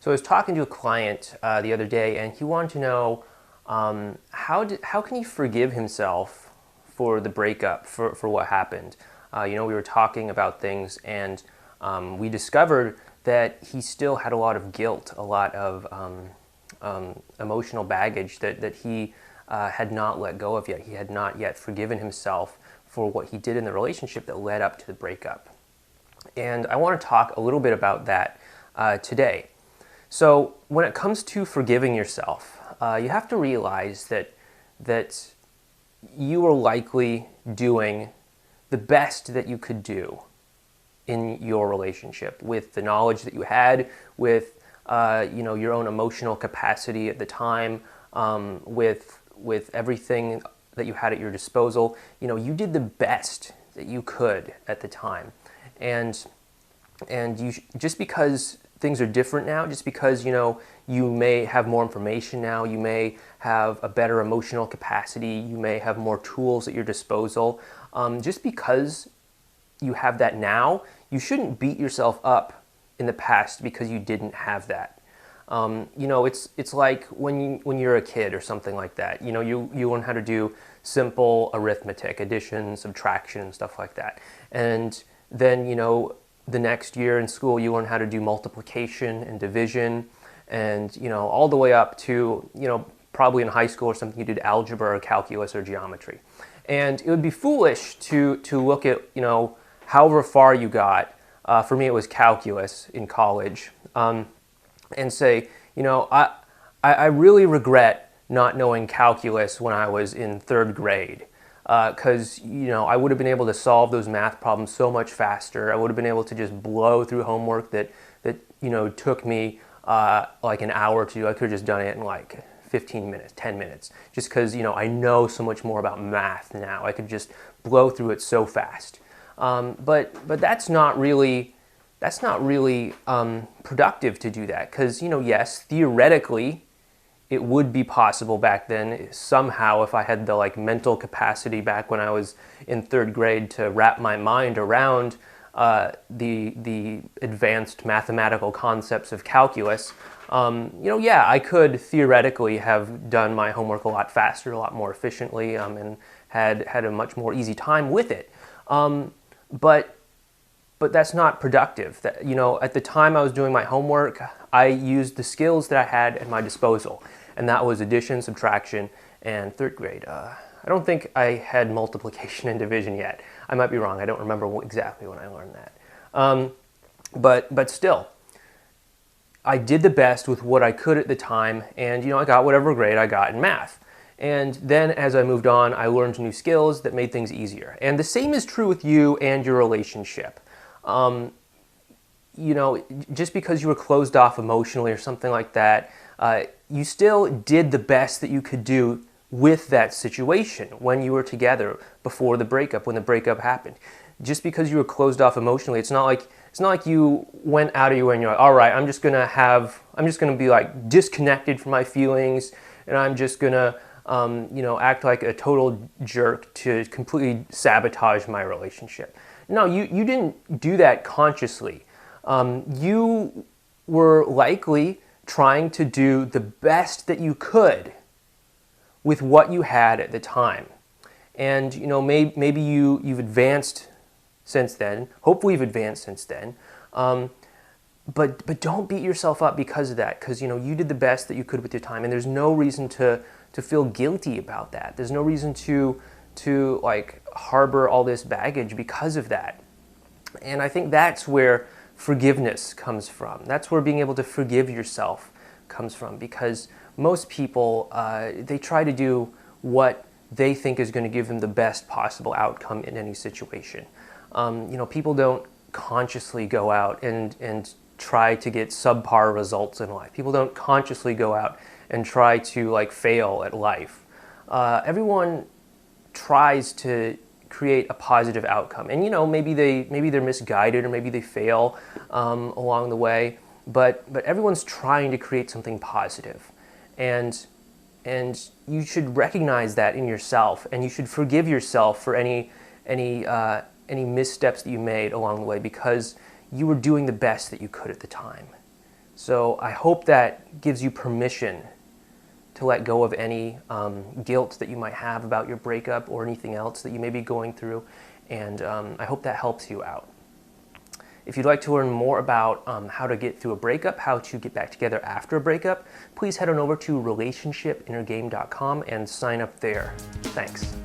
So I was talking to a client the other day, and he wanted to know how can he forgive himself for the breakup, for what happened. We were talking about things, and we discovered that he still had a lot of guilt, a lot of emotional baggage that he had not let go of yet. He had not yet forgiven himself for what he did in the relationship that led up to the breakup. And I want to talk a little bit about that today. So when it comes to forgiving yourself, you have to realize that you were likely doing the best that you could do in your relationship with the knowledge that you had, with your own emotional capacity at the time, with everything that you had at your disposal. You did the best that you could at the time, and just because things are different now, just because you may have more information now, you may have a better emotional capacity, you may have more tools at your disposal, just because you have that now, you shouldn't beat yourself up in the past because you didn't have that. It's like when you're a kid or something like that. You learn how to do simple arithmetic, addition, subtraction, and stuff like that. And then the next year in school you learn how to do multiplication and division, and all the way up to probably in high school or something you did algebra or calculus or geometry. And it would be foolish to look at however far you got. For me it was calculus in college. And say, I really regret not knowing calculus when I was in third grade, because I would have been able to solve those math problems so much faster. I would have been able to just blow through homework that took me like an hour to do. I could have just done it in like 15 minutes, 10 minutes, just because I know so much more about math now. I could just blow through it so fast. But that's not really productive to do that, because yes, theoretically it would be possible back then somehow, if I had the mental capacity back when I was in third grade to wrap my mind around the advanced mathematical concepts of calculus. I could theoretically have done my homework a lot faster, a lot more efficiently, and had a much more easy time with it. But that's not productive. At the time I was doing my homework, I used the skills that I had at my disposal, and that was addition, subtraction, and third grade. I don't think I had multiplication and division yet. I might be wrong. I don't remember exactly when I learned that. But still, I did the best with what I could at the time, and I got whatever grade I got in math. And then as I moved on, I learned new skills that made things easier. And the same is true with you and your relationship. Just because you were closed off emotionally or something like that, you still did the best that you could do with that situation when you were together before the breakup, when the breakup happened. Just because you were closed off emotionally, it's not like you went out of your way and you're like, all right, I'm just gonna be disconnected from my feelings, and I'm just gonna act like a total jerk to completely sabotage my relationship. No, you didn't do that consciously. You were likely trying to do the best that you could with what you had at the time. And maybe you've advanced since then. Hopefully you've advanced since then. But don't beat yourself up because of that, because you did the best that you could with your time, and there's no reason to feel guilty about that. There's no reason to harbor all this baggage because of that. And I think that's where forgiveness comes from. That's where being able to forgive yourself comes from, because most people, they try to do what they think is going to give them the best possible outcome in any situation. People don't consciously go out and try to get subpar results in life. People don't consciously go out and try to fail at life. Everyone tries to create a positive outcome, and maybe they're misguided, or maybe they fail along the way, but everyone's trying to create something positive, and you should recognize that in yourself, and you should forgive yourself for any missteps that you made along the way, because you were doing the best that you could at the time. So I hope that gives you permission to let go of any guilt that you might have about your breakup or anything else that you may be going through, and I hope that helps you out. If you'd like to learn more about how to get through a breakup, how to get back together after a breakup, please head on over to relationshipinnergame.com and sign up there. Thanks.